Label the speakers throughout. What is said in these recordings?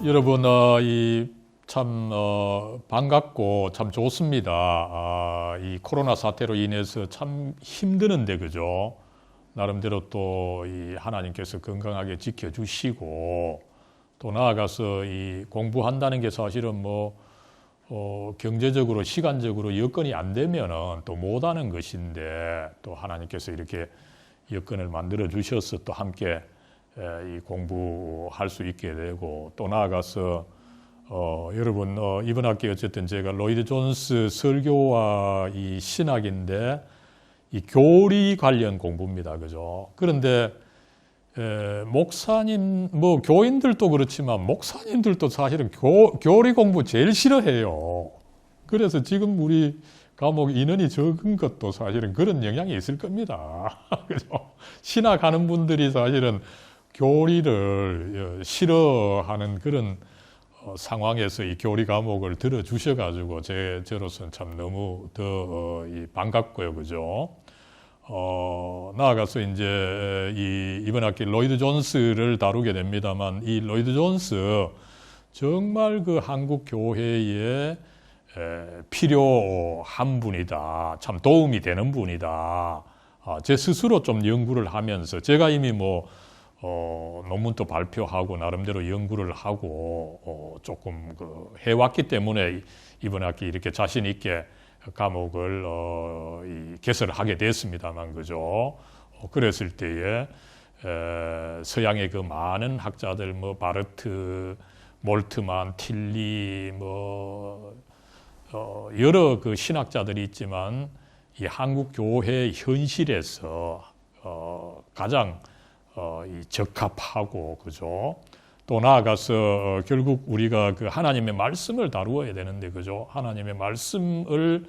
Speaker 1: 여러분, 반갑고 참 좋습니다. 이 코로나 사태로 인해서 참 힘드는데, 그죠? 나름대로 또 이 하나님께서 건강하게 지켜주시고, 또 나아가서 이 공부한다는 게 사실은 경제적으로, 시간적으로 여건이 안 되면은 또 못하는 것인데, 또 하나님께서 이렇게 여건을 만들어 주셔서 또 함께 이 공부할 수 있게 되고, 또 나아가서 여러분 이번 학기 어쨌든 제가 로이드 존스 설교와 이 신학인데 이 교리 관련 공부입니다, 그죠? 그런데 목사님 교인들도 그렇지만 목사님들도 사실은 교리 공부 제일 싫어해요. 그래서 지금 우리 과목 인원이 적은 것도 사실은 그런 영향이 있을 겁니다. 그죠? 신학하는 분들이 사실은 교리를 싫어하는 그런 상황에서 이 교리 과목을 들어주셔가지고 저로서는 참 너무 더 반갑고요, 그죠? 나아가서 이제 이번 학기 로이드 존스를 다루게 됩니다만, 이 로이드 존스 정말 그 한국 교회에 필요한 분이다. 참 도움이 되는 분이다. 제 스스로 좀 연구를 하면서 제가 이미 논문도 발표하고 나름대로 연구를 하고 조금 해왔기 때문에 이번 학기 이렇게 자신 있게 과목을 개설하게 됐습니다만, 그죠? 그랬을 때에 서양의 그 많은 학자들 바르트, 몰트만, 틸리 여러 그 신학자들이 있지만 이 한국 교회 현실에서 가장 적합하고, 그죠? 또 나아가서 결국 우리가 그 하나님의 말씀을 다루어야 되는데, 그죠? 하나님의 말씀을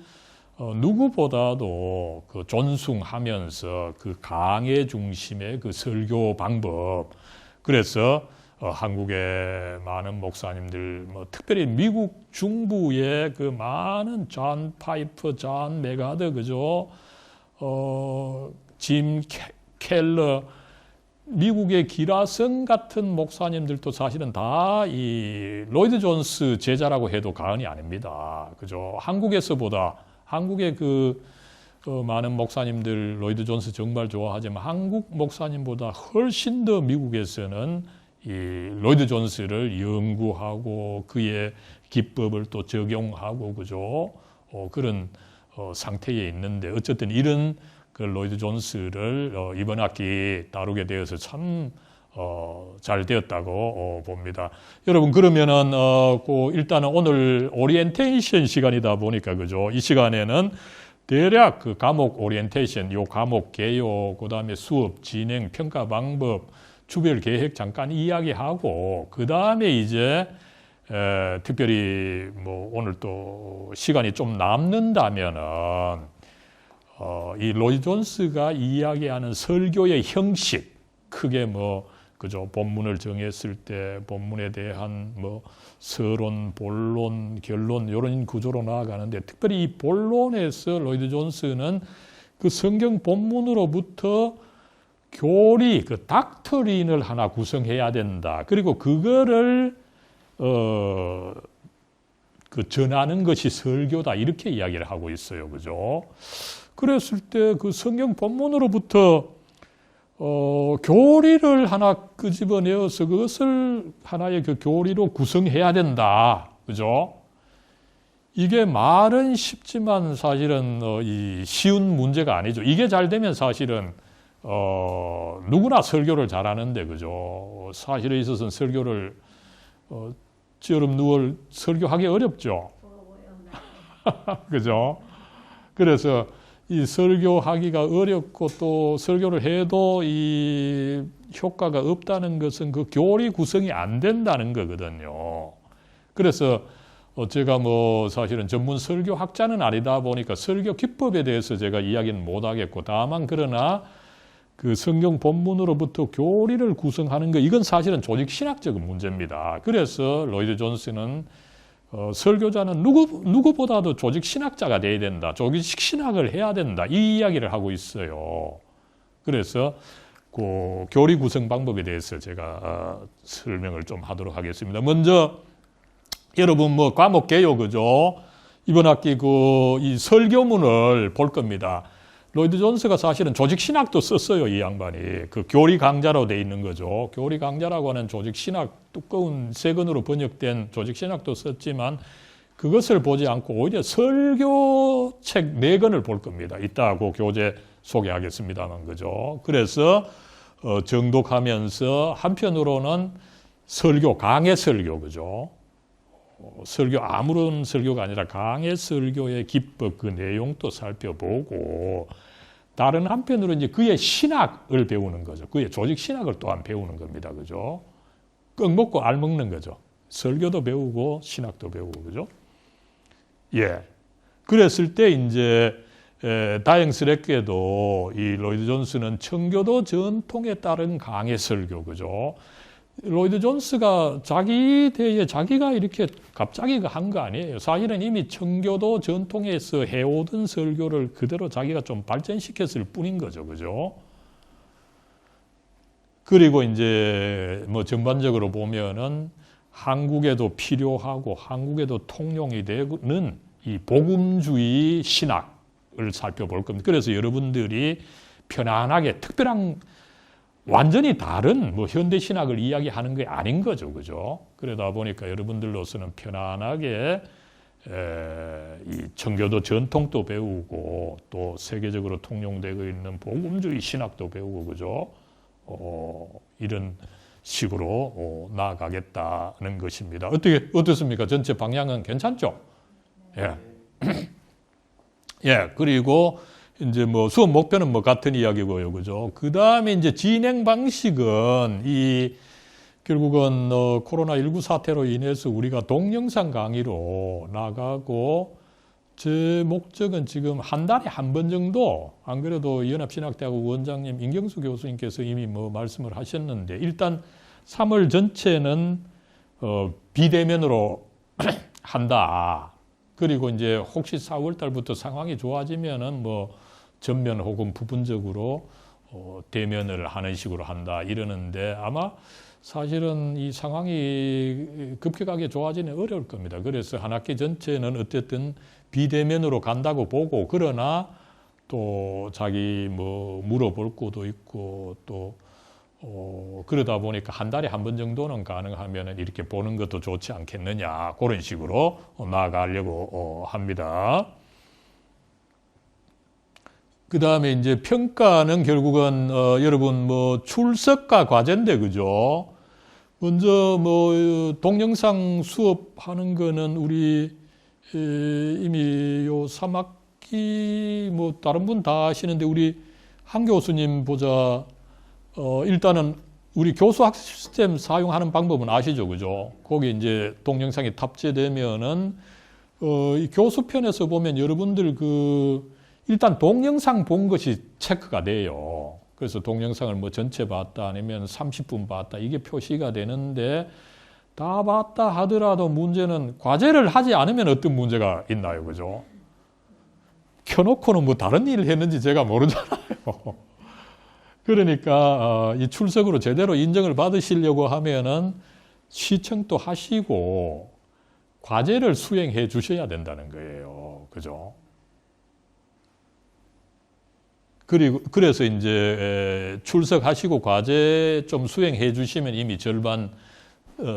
Speaker 1: 누구보다도 그 존숭하면서 그 강해 중심의 그 설교 방법. 그래서 한국의 많은 목사님들, 특별히 미국 중부의 그 많은 존 파이퍼, 존 메가더, 그죠? 짐 켈러, 미국의 기라성 같은 목사님들도 사실은 다 이 로이드 존스 제자라고 해도 과언이 아닙니다. 그죠? 한국의 많은 목사님들 로이드 존스 정말 좋아하지만 한국 목사님보다 훨씬 더 미국에서는 이 로이드 존스를 연구하고 그의 기법을 또 적용하고, 그죠? 그런 상태에 있는데, 어쨌든 이런 그 로이드 존스를 이번 학기 다루게 되어서 참 잘 되었다고 봅니다. 여러분, 그러면은 일단은 오늘 오리엔테이션 시간이다 보니까, 그죠? 이 시간에는 대략 그 과목 오리엔테이션, 요 과목 개요, 그다음에 수업 진행, 평가 방법, 주별 계획 잠깐 이야기하고, 그다음에 이제 특별히 오늘 또 시간이 좀 남는다면은 이 로이드 존스가 이야기하는 설교의 형식, 크게 그죠? 본문을 정했을 때 본문에 대한 서론, 본론, 결론 이런 구조로 나아가는데, 특별히 이 본론에서 로이드 존스는 그 성경 본문으로부터 교리, 그 닥터린을 하나 구성해야 된다. 그리고 그거를 전하는 것이 설교다. 이렇게 이야기를 하고 있어요, 그죠? 그랬을 때 그 성경 본문으로부터 교리를 하나 끄집어내어서 그것을 하나의 그 교리로 구성해야 된다. 그죠? 이게 말은 쉽지만 사실은 이 쉬운 문제가 아니죠. 이게 잘 되면 사실은 누구나 설교를 잘하는데, 그죠? 사실에 있어서는 설교를 찌어름 누월 설교하기 어렵죠. 그죠? 그래서 이 설교하기가 어렵고 또 설교를 해도 이 효과가 없다는 것은 그 교리 구성이 안 된다는 거거든요. 그래서 제가 사실은 전문 설교학자는 아니다 보니까 설교 기법에 대해서 제가 이야기는 못 하겠고, 다만 그러나 그 성경 본문으로부터 교리를 구성하는 거, 이건 사실은 조직 신학적인 문제입니다. 그래서 로이드 존스는 설교자는 누구보다도 조직 신학자가 돼야 된다. 조직 신학을 해야 된다. 이 이야기를 하고 있어요. 그래서 그 교리 구성 방법에 대해서 제가 설명을 좀 하도록 하겠습니다. 먼저 여러분 뭐 과목 개요 그죠? 이번 학기 이 설교문을 볼 겁니다. 로이드 존스가 사실은 조직 신학도 썼어요, 이 양반이. 그 교리 강자로 돼 있는 거죠. 교리 강자라고 하는 조직 신학, 두꺼운 세 권으로 번역된 조직 신학도 썼지만 그것을 보지 않고 오히려 설교책 4권을 볼 겁니다. 이따 그 교재 소개하겠습니다만, 그죠? 그래서 정독하면서 한편으로는 설교, 강해 설교, 그죠? 설교, 아무런 설교가 아니라 강해 설교의 기법, 그 내용도 살펴보고, 다른 한편으로 이제 그의 신학을 배우는 거죠. 그의 조직 신학을 또한 배우는 겁니다. 그죠? 꺽 먹고 알 먹는 거죠. 설교도 배우고, 신학도 배우고, 그죠? 예. 그랬을 때 이제, 다행스럽게도 이 로이드 존스는 청교도 전통에 따른 강해 설교, 그죠? 로이드 존스가 자기 대에 자기가 이렇게 갑자기 한 거 아니에요. 사실은 이미 청교도 전통에서 해오던 설교를 그대로 자기가 좀 발전시켰을 뿐인 거죠. 그죠? 그리고 이제 뭐 전반적으로 보면은 한국에도 필요하고 한국에도 통용이 되는 이 복음주의 신학을 살펴볼 겁니다. 그래서 여러분들이 편안하게 특별한 완전히 다른 뭐 현대 신학을 이야기하는 게 아닌 거죠, 그죠? 그러다 보니까 여러분들로서는 편안하게 이 청교도 전통도 배우고 또 세계적으로 통용되고 있는 복음주의 신학도 배우고, 그죠? 이런 식으로 나아가겠다는 것입니다. 어떻습니까? 전체 방향은 괜찮죠? 예. 예. 그리고 이제 뭐 수업 목표는 뭐 같은 이야기고요. 그죠? 그 다음에 이제 진행 방식은 결국은 코로나19 사태로 인해서 우리가 동영상 강의로 나가고 제 목적은 지금 한 달에 한 번 정도, 안 그래도 연합신학대학원 원장님 임경수 교수님께서 이미 뭐 말씀을 하셨는데 일단 3월 전체는 비대면으로 한다. 그리고 이제 혹시 4월 달부터 상황이 좋아지면은 뭐 전면 혹은 부분적으로 대면을 하는 식으로 한다 이러는데 아마 사실은 이 상황이 급격하게 좋아지는 어려울 겁니다. 그래서 한 학기 전체는 어쨌든 비대면으로 간다고 보고 그러나 또 자기 뭐 물어볼 것도 있고 또 그러다 보니까 한 달에 한 번 정도는 가능하면 이렇게 보는 것도 좋지 않겠느냐 그런 식으로 나아가려고 합니다. 그 다음에 이제 평가는 결국은, 여러분, 뭐, 출석과 과제인데, 그죠? 먼저, 뭐, 동영상 수업하는 거는 우리, 이미 요 3학기, 뭐, 다른 분 다 하시는데, 우리 한 교수님 보자, 일단은 우리 교수학습 시스템 사용하는 방법은 아시죠? 그죠? 거기 이제 동영상이 탑재되면은, 이 교수편에서 보면 여러분들 일단 동영상 본 것이 체크가 돼요. 그래서 동영상을 뭐 전체 봤다 아니면 30분 봤다 이게 표시가 되는데 다 봤다 하더라도 문제는 과제를 하지 않으면 어떤 문제가 있나요? 그죠? 켜놓고는 뭐 다른 일을 했는지 제가 모르잖아요. 그러니까 이 출석으로 제대로 인정을 받으시려고 하면은 시청도 하시고 과제를 수행해 주셔야 된다는 거예요. 그죠? 그래서 이제 출석하시고 과제 좀 수행해 주시면 이미 절반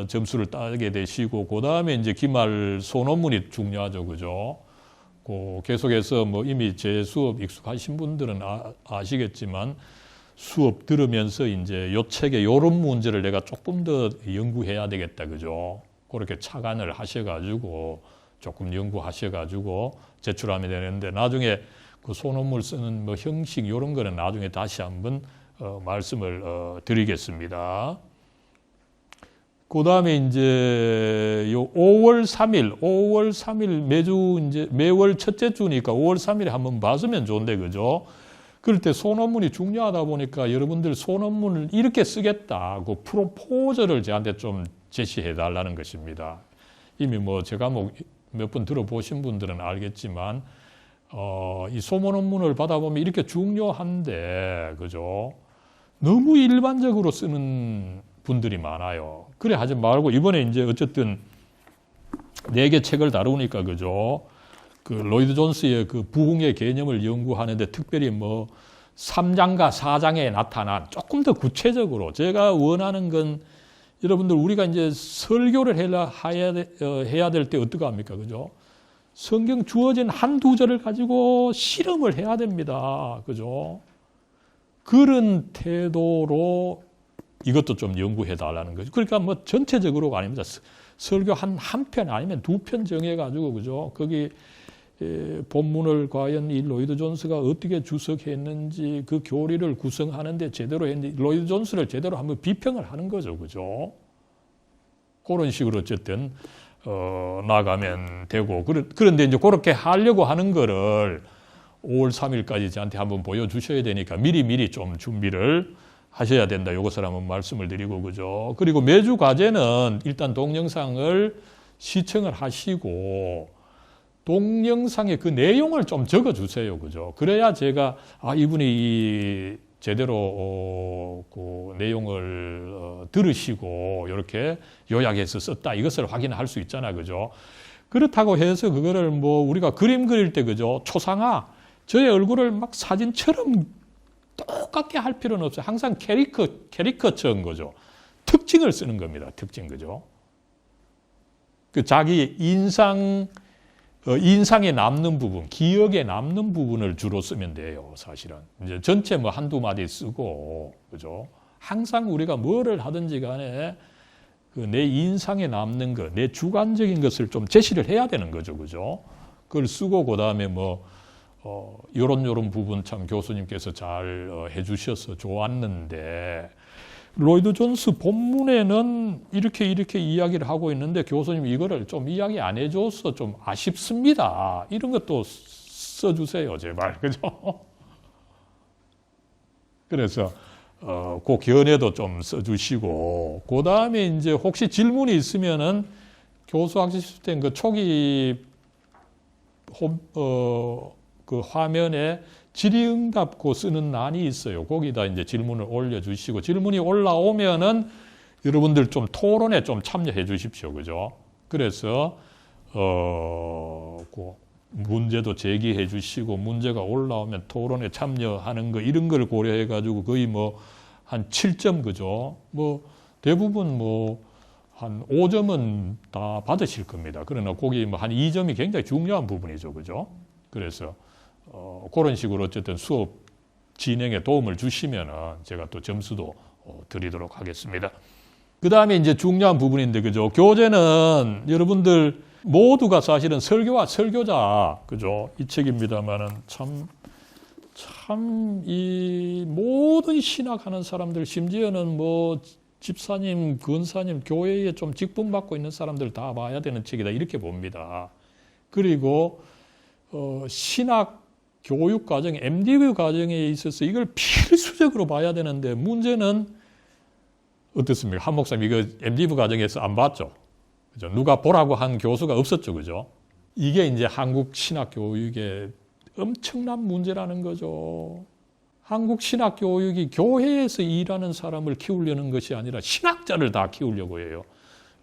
Speaker 1: 점수를 따게 되시고 그 다음에 이제 기말 소논문이 중요하죠, 그죠? 계속해서 뭐 이미 제 수업 익숙하신 분들은 아시겠지만 수업 들으면서 이제 요 책에 요런 문제를 내가 조금 더 연구해야 되겠다, 그죠? 그렇게 착안을 하셔가지고 조금 연구하셔가지고 제출하면 되는데 나중에 그 소논문 쓰는 뭐 형식 이런 거는 나중에 다시 한번 말씀을 드리겠습니다. 그 다음에 이제 요 5월 3일 매주 이제 매월 첫째 주니까 5월 3일에 한번 봤으면 좋은데 그죠? 그럴 때 소논문이 중요하다 보니까 여러분들 소논문을 이렇게 쓰겠다. 그 프로포저를 저한테 좀 제시해 달라는 것입니다. 이미 뭐 제가 뭐 몇 번 들어보신 분들은 알겠지만 이 소논문을 받아보면 이렇게 중요한데, 그죠? 너무 일반적으로 쓰는 분들이 많아요. 그래 하지 말고 이번에 이제 어쨌든 4개 책을 다루니까 그죠? 그 로이드 존스의 그 부흥의 개념을 연구하는데 특별히 뭐 3장과 4장에 나타난 조금 더 구체적으로 제가 원하는 건 여러분들 우리가 이제 설교를 해야 될 때 어떻게 합니까? 그죠? 성경 주어진 한두 절을 가지고 실험을 해야 됩니다. 그죠? 그런 태도로 이것도 좀 연구해 달라는 거죠. 그러니까 뭐 전체적으로가 아닙니다. 설교 한 편 아니면 2편 정해가지고, 그죠? 거기 본문을 과연 이 로이드 존스가 어떻게 주석했는지 그 교리를 구성하는데 제대로 했는지 로이드 존스를 제대로 한번 비평을 하는 거죠. 그죠? 그런 식으로 어쨌든 나가면 되고 그런데 이제 그렇게 하려고 하는 거를 5월 3일까지 저한테 한번 보여주셔야 되니까 미리 좀 준비를 하셔야 된다. 이것을 한번 말씀을 드리고 그죠. 그리고 매주 과제는 일단 동영상을 시청을 하시고 동영상의 그 내용을 좀 적어주세요. 그죠. 그래야 제가 이분이 제대로 그 내용을 들으시고 이렇게 요약해서 썼다. 이것을 확인할 수 있잖아. 그죠. 그렇다고 해서 그거를 뭐 우리가 그림 그릴 때 그죠. 초상화 저의 얼굴을 막 사진처럼 똑같게 할 필요는 없어요. 항상 캐리커처인 거죠. 특징을 쓰는 겁니다. 특징, 그죠? 그 자기 인상에 남는 부분, 기억에 남는 부분을 주로 쓰면 돼요. 사실은. 이제 전체 뭐 한두 마디 쓰고, 그죠? 항상 우리가 뭐를 하든지 간에 그 내 인상에 남는 것, 내 주관적인 것을 좀 제시를 해야 되는 거죠. 그죠? 그걸 쓰고, 그 다음에 뭐, 요런 부분 참 교수님께서 잘 해주셔서 좋았는데, 로이드 존스 본문에는 이렇게 이야기를 하고 있는데, 교수님 이거를 좀 이야기 안 해줘서 좀 아쉽습니다. 이런 것도 써주세요, 제발. 그죠? 그래서, 그 견해도 좀 써주시고, 그 다음에 이제 혹시 질문이 있으면은 교수학습 시스템 그 초기, 그 화면에 질의응답고 쓰는欄이 있어요. 거기다 이제 질문을 올려주시고 질문이 올라오면은 여러분들 좀 토론에 좀 참여해 주십시오. 그죠? 그래서 그 문제도 제기해 주시고 문제가 올라오면 토론에 참여하는 거 이런 걸 고려해 가지고 거의 뭐 한 7점 그죠? 뭐 대부분 뭐 한 5점은 다 받으실 겁니다. 그러나 거기 뭐 한 2점이 굉장히 중요한 부분이죠. 그죠? 그래서 그런 식으로 어쨌든 수업 진행에 도움을 주시면은 제가 또 점수도 드리도록 하겠습니다. 그 다음에 이제 중요한 부분인데, 그죠? 교재는 여러분들 모두가 사실은 설교와 설교자, 그죠? 이 책입니다만은 참 이 모든 신학하는 사람들, 심지어는 뭐 집사님, 권사님, 교회에 좀 직분받고 있는 사람들 다 봐야 되는 책이다. 이렇게 봅니다. 그리고 신학 교육 과정, MDV 과정에 있어서 이걸 필수적으로 봐야 되는데 문제는 어떻습니까? 한 목사님 이거 MDV 과정에서 안 봤죠? 그죠? 누가 보라고 한 교수가 없었죠, 그죠? 이게 이제 한국 신학 교육의 엄청난 문제라는 거죠. 한국 신학 교육이 교회에서 일하는 사람을 키우려는 것이 아니라 신학자를 다 키우려고 해요.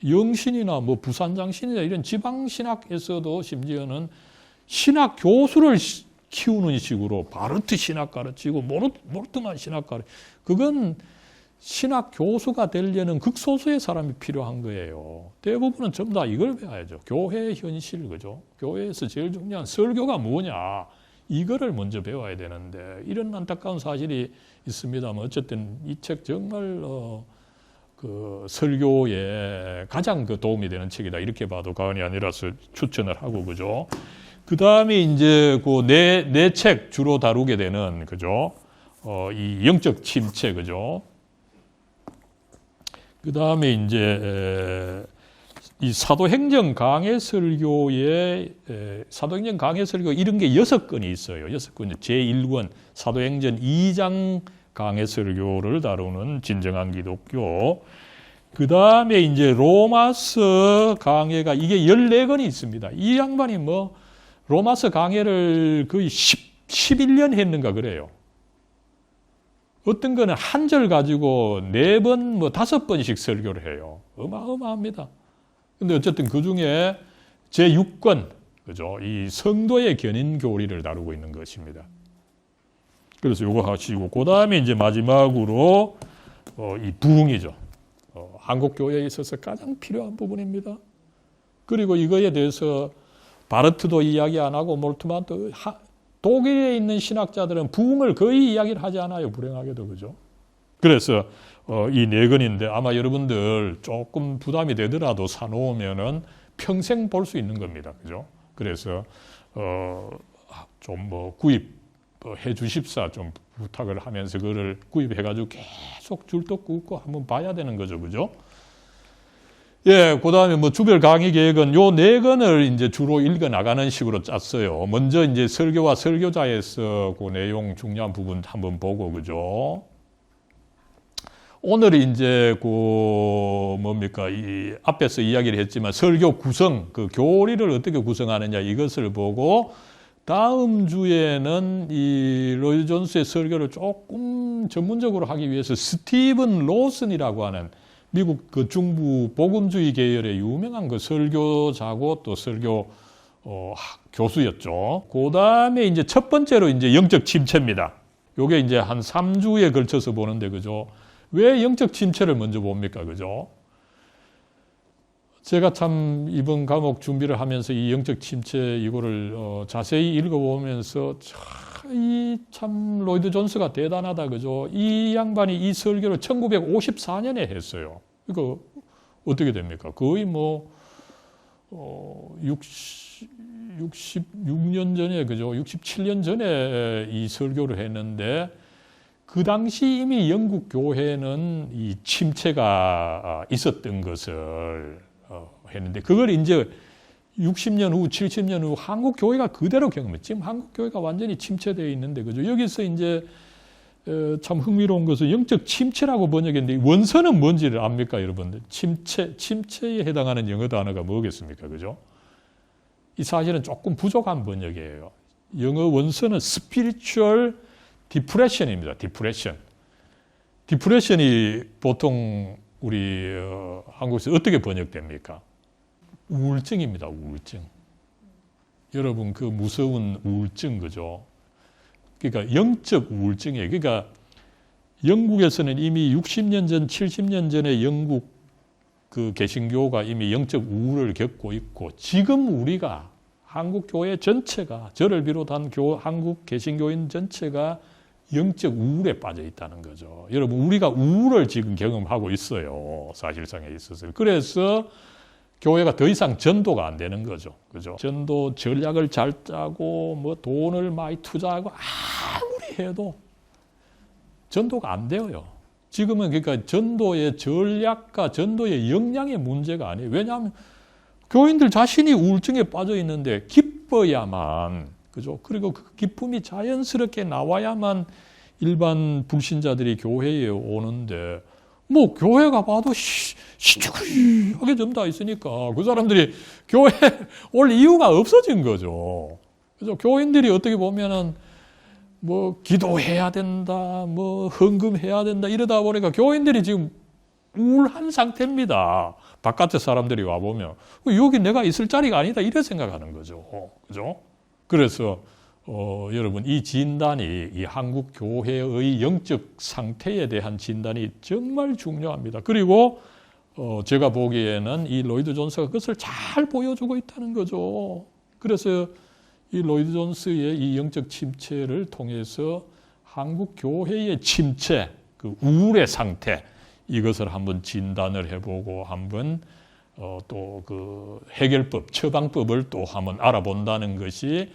Speaker 1: 영신이나 뭐 부산장신이나 이런 지방 신학에서도 심지어는 신학 교수를 키우는 식으로 바르트 신학 가르치고 모르트만 신학 가르치고 그건 신학 교수가 되려는 극소수의 사람이 필요한 거예요. 대부분은 전부 다 이걸 배워야죠. 교회의 현실, 그죠? 교회에서 제일 중요한 설교가 뭐냐 이거를 먼저 배워야 되는데 이런 안타까운 사실이 있습니다만 어쨌든 이 책 정말 그 설교에 가장 그 도움이 되는 책이다 이렇게 봐도 과언이 아니라서 추천을 하고 그죠? 그 다음에 이제 그 네 책 주로 다루게 되는 그죠? 이 영적 침체 그죠? 그 다음에 이제 이 사도행전 강해 설교에 사도행전 강해 설교 이런 게 6건이 있어요. 6건 제1권 사도행전 2장 강해 설교를 다루는 진정한 기독교. 그 다음에 이제 로마서 강해가 이게 14건이 있습니다. 이 양반이 뭐 로마서 강해를 거의 11년 했는가 그래요. 어떤 거는 한 절 가지고 4번, 뭐 5번씩 설교를 해요. 어마어마합니다. 근데 어쨌든 그 중에 제6권, 그죠? 이 성도의 견인 교리를 다루고 있는 것입니다. 그래서 요거 하시고, 그 다음에 이제 마지막으로, 이 부흥이죠. 한국 교회에 있어서 가장 필요한 부분입니다. 그리고 이거에 대해서 바르트도 이야기 안 하고, 몰트만도, 독일에 있는 신학자들은 부흥을 거의 이야기를 하지 않아요. 불행하게도, 그죠? 그래서, 이 4권인데 아마 여러분들 조금 부담이 되더라도 사놓으면은 평생 볼 수 있는 겁니다. 그죠? 그래서, 좀 뭐 구입해 주십사 좀 부탁을 하면서 그거를 구입해가지고 계속 줄도 긋고 한번 봐야 되는 거죠. 그죠? 예, 그 다음에 뭐 주별 강의 계획은 요 4권을 이제 주로 읽어 나가는 식으로 짰어요. 먼저 이제 설교와 설교자에서 그 내용 중요한 부분 한번 보고, 그죠? 오늘 이제 그 뭡니까 이 앞에서 이야기를 했지만 설교 구성 그 교리를 어떻게 구성하느냐 이것을 보고 다음 주에는 이 로이드 존스의 설교를 조금 전문적으로 하기 위해서 스티븐 로슨이라고 하는 미국 그 중부 복음주의 계열의 유명한 그 설교자고 또 설교 교수였죠. 그 다음에 이제 첫 번째로 이제 영적 침체입니다. 요게 이제 한 3주에 걸쳐서 보는데 그죠? 왜 영적 침체를 먼저 봅니까? 그죠? 제가 참 이번 과목 준비를 하면서 이 영적 침체 이거를 자세히 읽어보면서 참 로이드 존스가 대단하다. 그죠? 이 양반이 이 설교를 1954년에 했어요. 이거 어떻게 됩니까? 거의 뭐 66년 전에 그죠? 67년 전에 이 설교를 했는데 그 당시 이미 영국 교회는 이 침체가 있었던 것을 했는데 그걸 이제 60년 후, 70년 후 한국 교회가 그대로 경험했죠. 지금 한국 교회가 완전히 침체되어 있는데 그죠? 여기서 이제 참 흥미로운 것은 영적 침체라고 번역했는데 원서는 뭔지를 압니까, 여러분들? 침체에 해당하는 영어 단어가 뭐겠습니까, 그죠? 이 사실은 조금 부족한 번역이에요. 영어 원서는 spiritual 디프레션입니다. 디프레션이 보통 우리 한국에서 어떻게 번역됩니까? 우울증입니다. 우울증. 여러분 그 무서운 우울증 그죠? 그러니까 영적 우울증이에요. 그러니까 영국에서는 이미 60년 전, 70년 전에 영국 그 개신교가 이미 영적 우울을 겪고 있고 지금 우리가 한국 교회 전체가 저를 비롯한 한국 개신교인 전체가 영적 우울에 빠져 있다는 거죠. 여러분 우리가 우울을 지금 경험하고 있어요. 사실상에 있어서. 그래서 교회가 더 이상 전도가 안 되는 거죠. 그죠? 전도 전략을 잘 짜고 뭐 돈을 많이 투자하고 아무리 해도 전도가 안 되어요. 지금은 그러니까 전도의 전략과 전도의 역량의 문제가 아니에요. 왜냐하면 교인들 자신이 우울증에 빠져 있는데 기뻐야만 그죠? 그리고 그 기쁨이 자연스럽게 나와야만 일반 불신자들이 교회에 오는데 뭐 교회가 봐도 시추하게 좀 다 있으니까 그 사람들이 교회 올 이유가 없어진 거죠. 그래서 교인들이 어떻게 보면은 뭐 기도해야 된다, 뭐 헌금해야 된다 이러다 보니까 교인들이 지금 우울한 상태입니다. 바깥에 사람들이 와 보면 여기 내가 있을 자리가 아니다 이래 생각하는 거죠. 그죠? 그래서 여러분 이 진단이 이 한국 교회의 영적 상태에 대한 진단이 정말 중요합니다. 그리고 제가 보기에는 이 로이드 존스가 그것을 잘 보여주고 있다는 거죠. 그래서 이 로이드 존스의 이 영적 침체를 통해서 한국 교회의 침체, 그 우울의 상태 이것을 한번 진단을 해보고 한번 또 그 해결법, 처방법을 또 한번 알아본다는 것이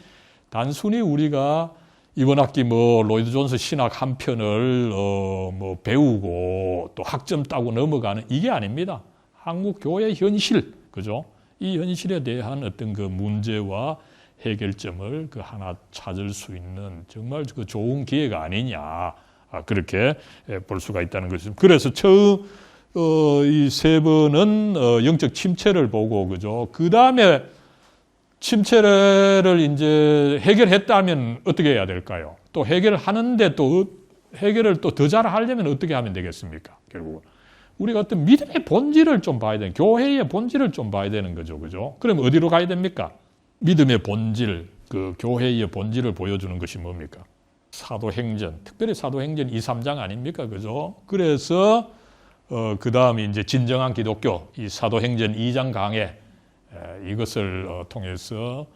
Speaker 1: 단순히 우리가 이번 학기 뭐 로이드 존스 신학 한 편을 뭐 배우고 또 학점 따고 넘어가는 이게 아닙니다. 한국 교회 현실, 그죠? 이 현실에 대한 어떤 그 문제와 해결점을 그 하나 찾을 수 있는 정말 그 좋은 기회가 아니냐 그렇게 볼 수가 있다는 것이죠. 그래서 처음 이 세 번은 영적 침체를 보고 그죠? 그 다음에 침체를 이제 해결했다면 어떻게 해야 될까요? 또 해결하는데 또 해결을 또 더 잘하려면 어떻게 하면 되겠습니까? 결국은 우리가 어떤 믿음의 본질을 좀 봐야 되는, 교회의 본질을 좀 봐야 되는 거죠. 그죠? 그럼 어디로 가야 됩니까? 믿음의 본질, 그 교회의 본질을 보여주는 것이 뭡니까? 사도행전, 특별히 사도행전 2, 3장 아닙니까? 그죠? 그래서 그 다음에 이제 진정한 기독교, 이 사도행전 2장 강해, 이것을 통해서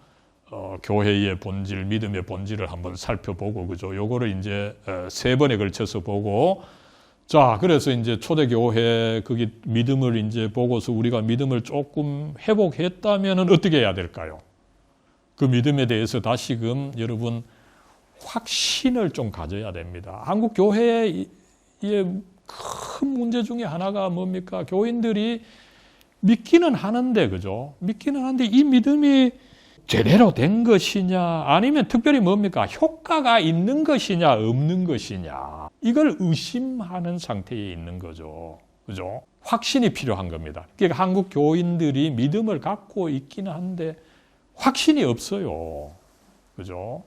Speaker 1: 교회의 본질, 믿음의 본질을 한번 살펴보고, 그죠? 요거를 이제 3번에 걸쳐서 보고, 자, 그래서 이제 초대교회, 거기 믿음을 이제 보고서 우리가 믿음을 조금 회복했다면은 어떻게 해야 될까요? 그 믿음에 대해서 다시금 여러분 확신을 좀 가져야 됩니다. 한국 교회의 큰 문제 중에 하나가 뭡니까? 교인들이 믿기는 하는데, 그죠? 믿기는 하는데 이 믿음이 제대로 된 것이냐, 아니면 특별히 뭡니까? 효과가 있는 것이냐, 없는 것이냐. 이걸 의심하는 상태에 있는 거죠. 그죠? 확신이 필요한 겁니다. 그러니까 한국 교인들이 믿음을 갖고 있기는 한데 확신이 없어요. 그죠?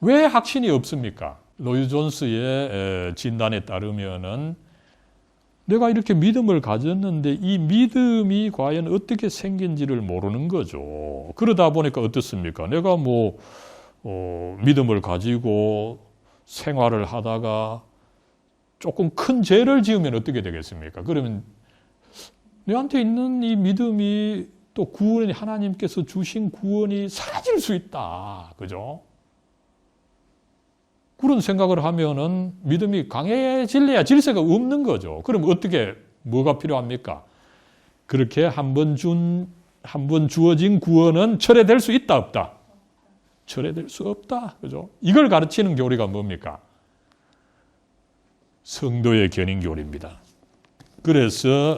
Speaker 1: 왜 확신이 없습니까? 로이드 존스의 진단에 따르면은 내가 이렇게 믿음을 가졌는데 이 믿음이 과연 어떻게 생긴지를 모르는 거죠. 그러다 보니까 어떻습니까? 내가 믿음을 가지고 생활을 하다가 조금 큰 죄를 지으면 어떻게 되겠습니까? 그러면 내한테 있는 이 믿음이 또 구원이 하나님께서 주신 구원이 사라질 수 있다. 그죠? 그런 생각을 하면은 믿음이 강해질래야 질서가 없는 거죠. 그럼 뭐가 필요합니까? 그렇게 한 번 주어진 구원은 철회될 수 있다, 없다? 철회될 수 없다. 그죠? 이걸 가르치는 교리가 뭡니까? 성도의 견인 교리입니다. 그래서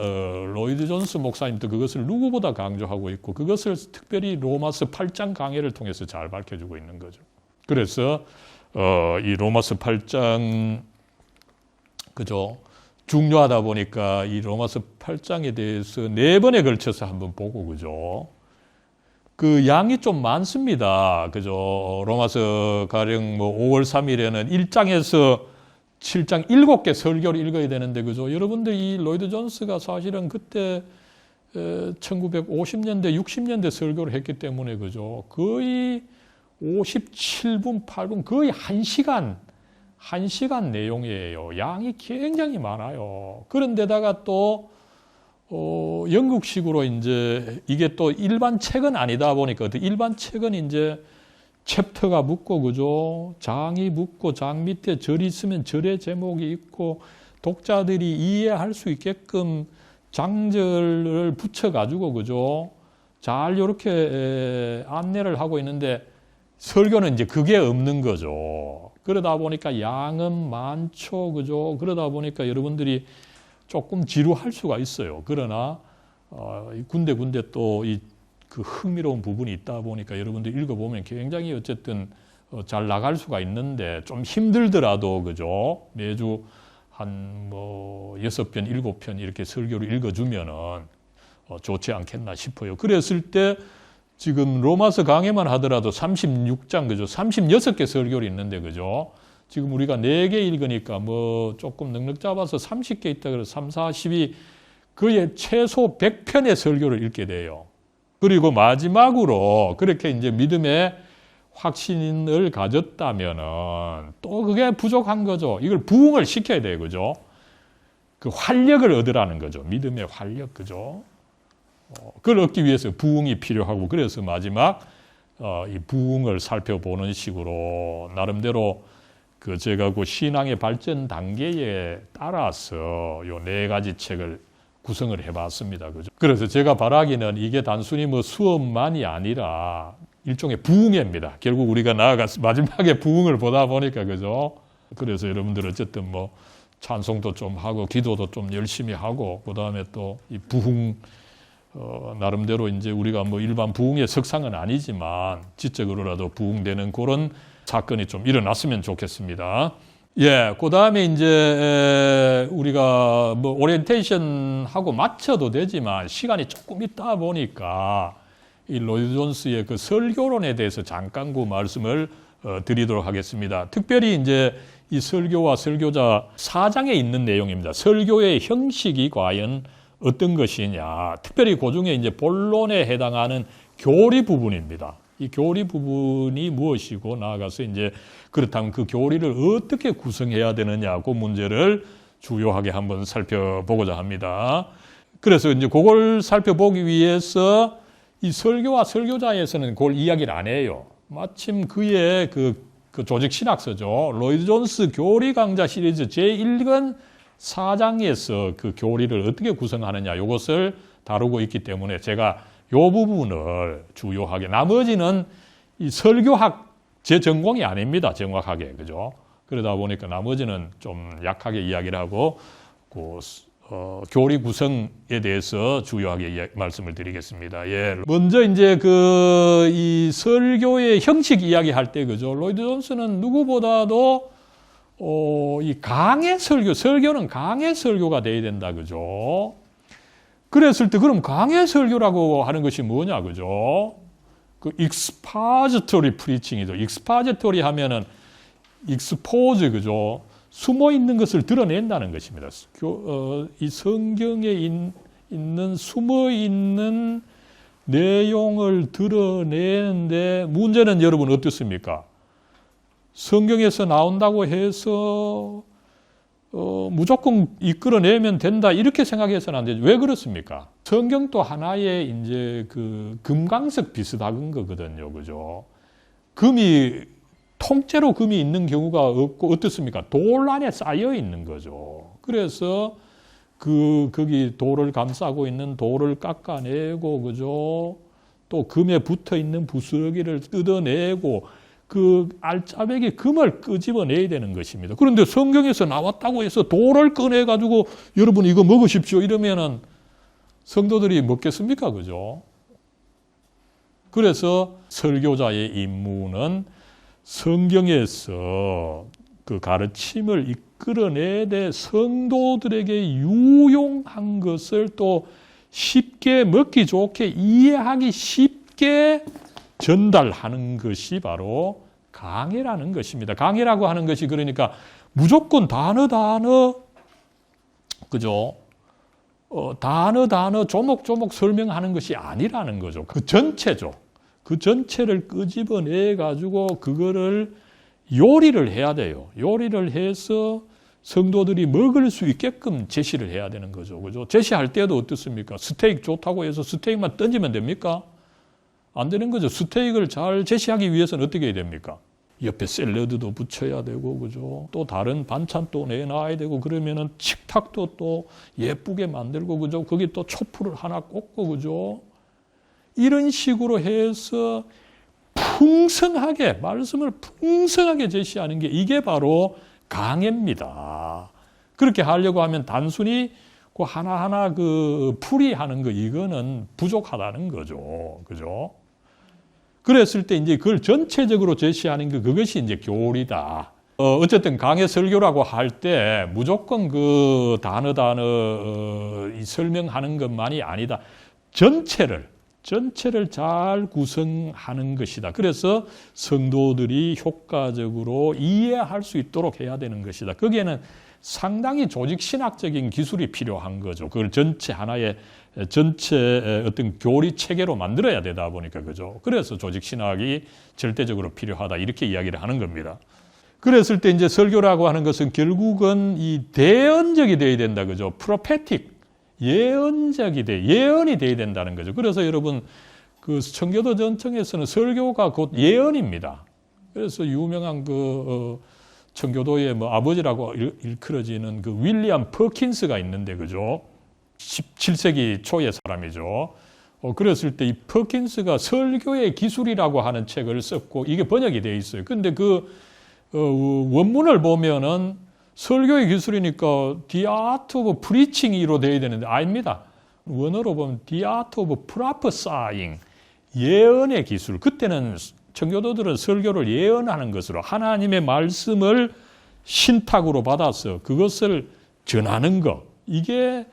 Speaker 1: 로이드 존스 목사님도 그것을 누구보다 강조하고 있고 그것을 특별히 로마서 8장 강해를 통해서 잘 밝혀주고 있는 거죠. 그래서 이 로마서 8장 그죠? 중요하다 보니까 이 로마서 8장에 대해서 4번에 걸쳐서 한번 보고 그죠? 그 양이 좀 많습니다. 그죠? 로마서 가령 5월 3일에는 1장에서 7장 7개 설교를 읽어야 되는데 그죠? 여러분들 이 로이드 존스가 사실은 그때 1950년대, 60년대 설교를 했기 때문에 그죠? 거의 57분, 8분, 거의 1시간 내용이에요. 양이 굉장히 많아요. 그런데다가 또 영국식으로 이제 이게 또 일반 책은 아니다 보니까 일반 책은 이제 챕터가 붙고 그죠? 장이 붙고 장 밑에 절이 있으면 절의 제목이 있고 독자들이 이해할 수 있게끔 장절을 붙여가지고 그죠? 잘 이렇게 안내를 하고 있는데 설교는 이제 그게 없는 거죠. 그러다 보니까 양은 많죠. 그죠? 그러다 보니까 여러분들이 조금 지루할 수가 있어요. 그러나, 군데 또 그 흥미로운 부분이 있다 보니까 여러분들 읽어보면 굉장히 어쨌든 잘 나갈 수가 있는데 좀 힘들더라도, 그죠? 매주 한 6편, 7편 이렇게 설교를 읽어주면은 좋지 않겠나 싶어요. 그랬을 때 지금 로마서 강해만 하더라도 36장, 그죠? 36개 설교를 있는데, 그죠? 지금 우리가 4개 읽으니까 조금 넉넉 잡아서 30개 있다 그래서 3, 42, 거의 최소 100편의 설교를 읽게 돼요. 그리고 마지막으로 그렇게 이제 믿음의 확신을 가졌다면은 또 그게 부족한 거죠. 이걸 부흥을 시켜야 돼요. 그죠? 그 활력을 얻으라는 거죠. 믿음의 활력, 그죠? 그걸 얻기 위해서 부흥이 필요하고 그래서 마지막 이 부흥을 살펴보는 식으로 나름대로 제가 그 신앙의 발전 단계에 따라서 요 4가지 책을 구성을 해봤습니다. 그죠? 그래서 제가 바라기는 이게 단순히 수업만이 아니라 일종의 부흥회입니다. 결국 우리가 나아가서 마지막에 부흥을 보다 보니까, 그죠? 그래서 여러분들 어쨌든 찬송도 좀 하고, 기도도 좀 열심히 하고, 그 다음에 또 이 부흥, 나름대로 이제 우리가 일반 부흥의 석상은 아니지만, 지적으로라도 부흥되는 그런 사건이 좀 일어났으면 좋겠습니다. 예, 그 다음에 이제 우리가 오리엔테이션 하고 마쳐도 되지만 시간이 조금 있다 보니까 이 로이드 존스의 그 설교론에 대해서 잠깐 그 말씀을 드리도록 하겠습니다. 특별히 이제 이 설교와 설교자 4장에 있는 내용입니다. 설교의 형식이 과연 어떤 것이냐. 특별히 그 중에 이제 본론에 해당하는 교리 부분입니다. 이 교리 부분이 무엇이고 나아가서 이제 그렇다면 그 교리를 어떻게 구성해야 되느냐. 그 문제를 주요하게 한번 살펴보고자 합니다. 그래서 이제 그걸 살펴보기 위해서 이 설교와 설교자에서는 그걸 이야기를 안 해요. 마침 그의 그 조직 신학서죠. 로이드 존스 교리 강좌 시리즈 제1권 4장에서 그 교리를 어떻게 구성하느냐 이것을 다루고 있기 때문에 제가 이 부분을 주요하게, 나머지는 이 설교학 제 전공이 아닙니다. 정확하게. 그죠? 그러다 보니까 나머지는 좀 약하게 이야기를 하고 교리 구성에 대해서 주요하게 말씀을 드리겠습니다. 예. 먼저 이제 이 설교의 형식 이야기할 때, 그죠? 로이드 존스는 누구보다도 이 강해 설교는 강해 설교가 돼야 된다, 그죠? 그랬을 때 그럼 강해 설교라고 하는 것이 뭐냐, 그죠? 그 expository preaching이죠. expository 하면은 expose, 그죠? 숨어 있는 것을 드러낸다는 것입니다. 이 성경에 있는 숨어 있는 내용을 드러내는데 문제는 여러분 어떻습니까? 성경에서 나온다고 해서 무조건 이끌어내면 된다 이렇게 생각해서는 안 되죠. 왜 그렇습니까? 성경도 하나의 이제 그 금강석 비슷한 거거든요, 그죠? 통째로 금이 있는 경우가 없고 어떻습니까? 돌 안에 쌓여 있는 거죠. 그래서 거기 돌을 감싸고 있는 돌을 깎아내고, 그죠? 또 금에 붙어 있는 부스러기를 뜯어내고 그 알짜배기 금을 끄집어내야 되는 것입니다. 그런데 성경에서 나왔다고 해서 돌을 꺼내가지고 여러분 이거 먹으십시오 이러면은 성도들이 먹겠습니까? 그죠? 그래서 설교자의 임무는 성경에서 그 가르침을 이끌어내되 성도들에게 유용한 것을 또 쉽게 먹기 좋게 이해하기 쉽게 전달하는 것이 바로 강해라는 것입니다. 강해라고 하는 것이 그러니까 무조건 단어 그죠? 단어 조목조목 설명하는 것이 아니라는 거죠. 그 전체죠. 그 전체를 끄집어내 가지고 그거를 요리를 해야 돼요. 요리를 해서 성도들이 먹을 수 있게끔 제시를 해야 되는 거죠. 그죠? 제시할 때도 어떻습니까? 스테이크 좋다고 해서 스테이크만 던지면 됩니까? 안 되는 거죠. 스테이크를 잘 제시하기 위해서는 어떻게 해야 됩니까? 옆에 샐러드도 붙여야 되고, 그죠? 또 다른 반찬도 내놔야 되고, 그러면은 식탁도 또 예쁘게 만들고, 그죠? 거기 또 촛불을 하나 꽂고, 그죠? 이런 식으로 해서 풍성하게, 말씀을 풍성하게 제시하는 게 이게 바로 강해입니다. 그렇게 하려고 하면 단순히 그 하나하나 풀이하는 거, 이거는 부족하다는 거죠. 그죠? 그랬을 때 이제 그걸 전체적으로 제시하는 게 그것이 이제 교리다. 어쨌든 강해 설교라고 할 때 무조건 그 단어 설명하는 것만이 아니다. 전체를 잘 구성하는 것이다. 그래서 성도들이 효과적으로 이해할 수 있도록 해야 되는 것이다. 거기에는 상당히 조직신학적인 기술이 필요한 거죠. 그걸 전체 어떤 교리 체계로 만들어야 되다 보니까, 그죠? 그래서 조직신학이 절대적으로 필요하다. 이렇게 이야기를 하는 겁니다. 그랬을 때 이제 설교라고 하는 것은 결국은 이 대언적이 돼야 된다. 그죠? 프로페틱. 예언이 돼야 된다는 거죠. 그래서 여러분, 그 청교도 전통에서는 설교가 곧 예언입니다. 그래서 유명한 청교도의 아버지라고 일컬어지는 그 윌리엄 퍼킨스가 있는데, 그죠? 17세기 초의 사람이죠. 그랬을 때 이 퍼킨스가 설교의 기술이라고 하는 책을 썼고, 이게 번역이 되어 있어요. 근데 원문을 보면은 설교의 기술이니까 The Art of Preaching으로 되어야 되는데 아닙니다. 원어로 보면 The Art of Prophesying, 예언의 기술. 그때는 청교도들은 설교를 예언하는 것으로 하나님의 말씀을 신탁으로 받아서 그것을 전하는 것, 이게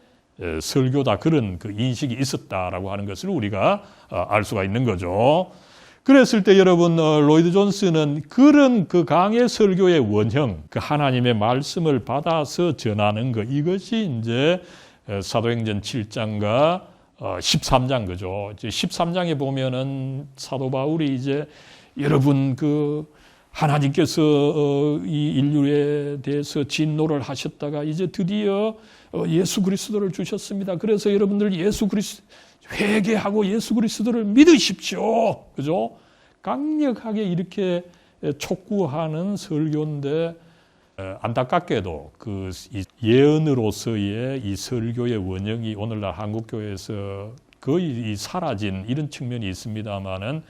Speaker 1: 설교다. 그런 그 인식이 있었다라고 하는 것을 우리가 알 수가 있는 거죠. 그랬을 때 여러분 로이드 존스는 그런 그 강해 설교의 원형, 그 하나님의 말씀을 받아서 전하는 것, 이것이 이제 사도행전 7장과 13장 그죠. 이제 13장에 보면은 사도 바울이 이제 여러분 그 하나님께서 이 인류에 대해서 진노를 하셨다가 이제 드디어 예수 그리스도를 주셨습니다. 그래서 여러분들 예수 그리스도 회개하고 예수 그리스도를 믿으십시오. 그죠? 강력하게 이렇게 촉구하는 설교인데 안타깝게도 그 예언으로서의 이 설교의 원형이 오늘날 한국교회에서 거의 사라진 이런 측면이 있습니다만은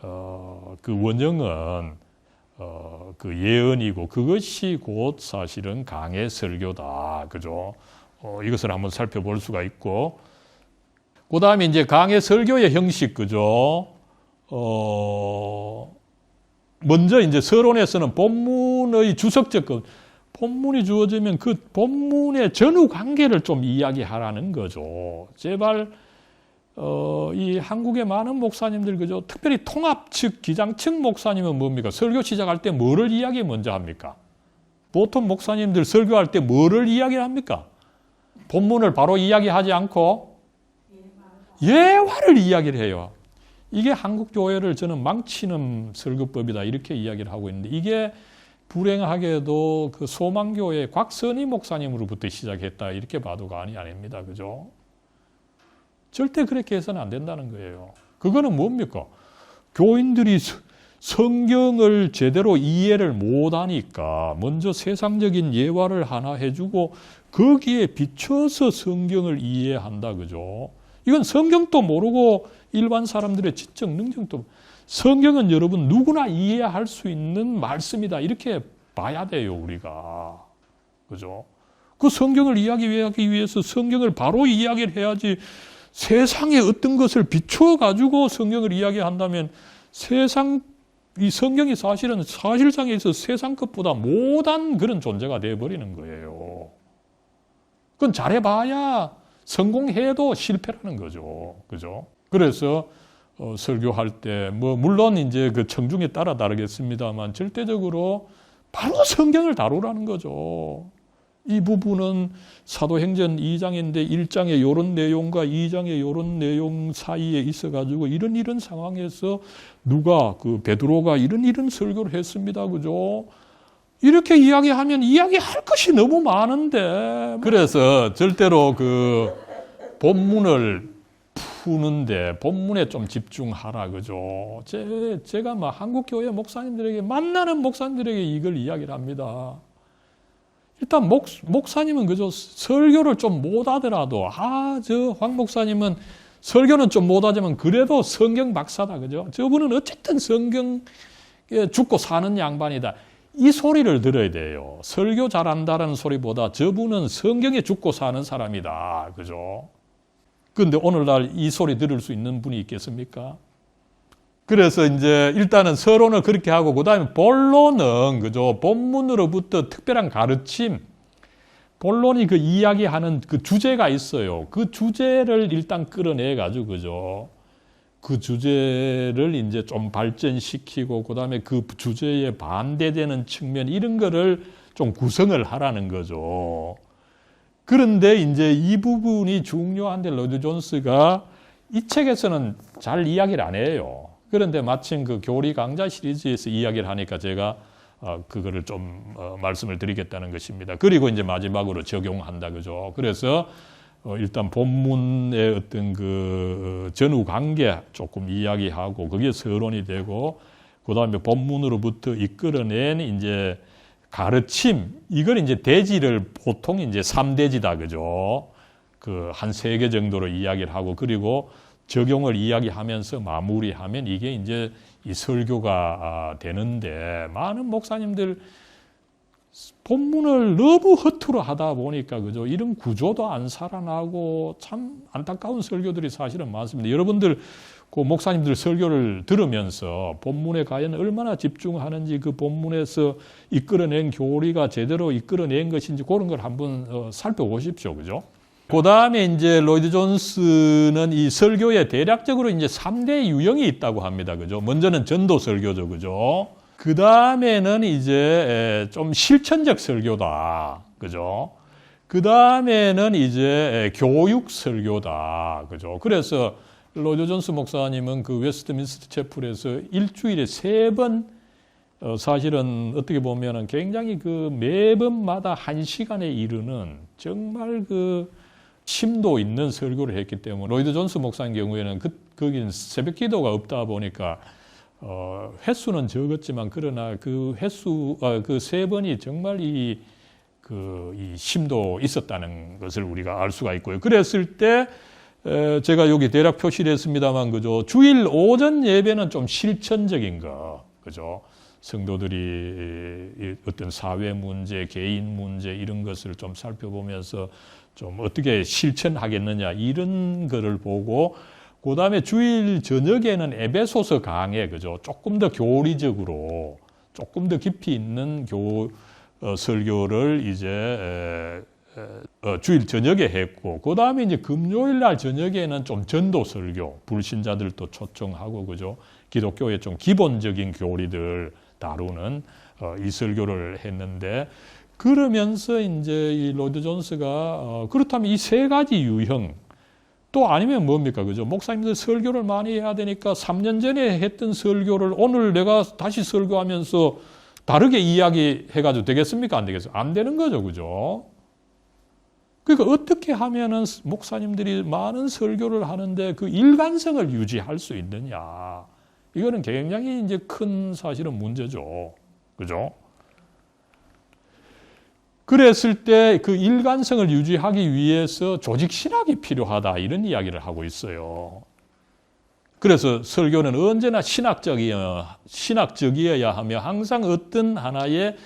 Speaker 1: 그 원형은 그 예언이고 그것이 곧 사실은 강해 설교다. 그죠? 이것을 한번 살펴볼 수가 있고 그 다음에 이제 강해 설교의 형식, 그죠? 먼저 이제 서론에서는 본문의 주석적, 본문이 주어지면 그 본문의 전후 관계를 좀 이야기하라는 거죠. 제발, 이 한국의 많은 목사님들, 그죠? 특별히 통합 측, 기장 측 목사님은 뭡니까? 설교 시작할 때 뭐를 이야기 먼저 합니까? 보통 목사님들 설교할 때 뭐를 이야기합니까? 본문을 바로 이야기하지 않고 예화를 이야기를 해요. 이게 한국 교회를 저는 망치는 설교법이다 이렇게 이야기를 하고 있는데 이게 불행하게도 그 소망교회 곽선희 목사님으로부터 시작했다 이렇게 봐도 과언이 아닙니다. 그죠? 절대 그렇게 해서는 안 된다는 거예요. 그거는 뭡니까? 교인들이 성경을 제대로 이해를 못하니까 먼저 세상적인 예화를 하나 해주고 거기에 비춰서 성경을 이해한다. 그죠? 이건 성경도 모르고 일반 사람들의 지적 능력도 성경은 여러분 누구나 이해할 수 있는 말씀이다 이렇게 봐야 돼요 우리가. 그죠? 그 성경을 이야기하기 위해서 성경을 바로 이야기를 해야지 세상에 어떤 것을 비추어 가지고 성경을 이야기한다면 이 성경이 사실은 사실상에 있어 세상 것보다 못한 그런 존재가 되어버리는 거예요. 그건 잘해봐야 성공해도 실패라는 거죠. 그죠? 그래서 설교할 때 물론 이제 그 청중에 따라 다르겠습니다만 절대적으로 바로 성경을 다루라는 거죠. 이 부분은 사도행전 2장인데 1장의 이런 내용과 2장의 이런 내용 사이에 있어가지고 이런 상황에서 그 베드로가 이런 설교를 했습니다. 그죠? 이렇게 이야기하면 이야기할 것이 너무 많은데 그래서 절대로 그 본문을 푸는데 본문에 좀 집중하라. 그죠? 제가 막 한국교회 목사님들에게 만나는 목사님들에게 이걸 이야기를 합니다. 일단 목사님은 그죠? 설교를 좀 못하더라도 저 황 목사님은 설교는 좀 못하지만 그래도 성경 박사다. 그죠? 저분은 어쨌든 성경에 죽고 사는 양반이다. 이 소리를 들어야 돼요. 설교 잘한다는 소리보다 저분은 성경에 죽고 사는 사람이다. 그죠? 그런데 오늘날 이 소리 들을 수 있는 분이 있겠습니까? 그래서 이제 일단은 서론을 그렇게 하고 그다음에 본론은 그죠? 본문으로부터 특별한 가르침, 본론이 그 이야기하는 그 주제가 있어요. 그 주제를 일단 끌어내 가지고 그죠? 그 주제를 이제 좀 발전시키고 그다음에 그 주제에 반대되는 측면 이런 거를 좀 구성을 하라는 거죠. 그런데 이제 이 부분이 중요한데 로이드 존스가 이 책에서는 잘 이야기를 안 해요. 그런데 마침 그 교리 강좌 시리즈에서 이야기를 하니까 제가 그거를 좀 말씀을 드리겠다는 것입니다. 그리고 이제 마지막으로 적용한다. 그죠? 그래서 일단 본문의 어떤 그 전후 관계 조금 이야기하고 그게 서론이 되고 그다음에 본문으로부터 이끌어낸 이제 가르침 이걸 이제 대지를 보통 이제 3대지다. 그죠? 그 한 3개 정도로 이야기를 하고 그리고 적용을 이야기하면서 마무리하면 이게 이제 이 설교가 되는데 많은 목사님들 본문을 너무 허투루 하다 보니까 그죠? 이런 구조도 안 살아나고 참 안타까운 설교들이 사실은 많습니다. 여러분들 그 목사님들 설교를 들으면서 본문에 과연 얼마나 집중하는지 그 본문에서 이끌어낸 교리가 제대로 이끌어낸 것인지 그런 걸 한번 살펴보십시오. 그죠? 그 다음에 이제 로이드 존스는 이 설교에 대략적으로 이제 3대 유형이 있다고 합니다. 그죠? 먼저는 전도 설교죠. 그죠? 그 다음에는 이제 좀 실천적 설교다. 그죠? 그 다음에는 이제 교육 설교다. 그죠? 그래서 로이드 존스 목사님은 그 웨스트민스터 채플에서 일주일에 3번 사실은 어떻게 보면은 굉장히 그 매번마다 1시간에 이르는 정말 그 심도 있는 설교를 했기 때문에 로이드 존스 목사님 경우에는 거기는 새벽 기도가 없다 보니까 횟수는 적었지만 그러나 그 횟수 그 3번이 정말 이 심도 있었다는 것을 우리가 알 수가 있고요. 그랬을 때 제가 여기 대략 표시를 했습니다만 그죠. 주일 오전 예배는 좀 실천적인 거 그죠. 성도들이 어떤 사회 문제, 개인 문제 이런 것을 좀 살펴보면서 좀 어떻게 실천하겠느냐 이런 거를 보고 그 다음에 주일 저녁에는 에베소서 강해 그죠. 조금 더 교리적으로 조금 더 깊이 있는 설교를 이제 주일 저녁에 했고 그 다음에 이제 금요일 날 저녁에는 좀 전도 설교 불신자들도 초청하고 그죠. 기독교의 좀 기본적인 교리들 다루는 이 설교를 했는데 그러면서 이제 이 로이드 존스가 그렇다면 이 3가지 유형 또 아니면 뭡니까 그죠? 목사님들 설교를 많이 해야 되니까 3년 전에 했던 설교를 오늘 내가 다시 설교하면서 다르게 이야기해가지고 되겠습니까? 안 되겠어요? 안 되는 거죠, 그죠? 그러니까 어떻게 하면은 목사님들이 많은 설교를 하는데 그 일관성을 유지할 수 있느냐? 이거는 굉장히 이제 큰 사실은 문제죠. 그죠? 그랬을 때 그 일관성을 유지하기 위해서 조직 신학이 필요하다. 이런 이야기를 하고 있어요. 그래서 설교는 언제나 신학적이어야 하며 항상 어떤 하나의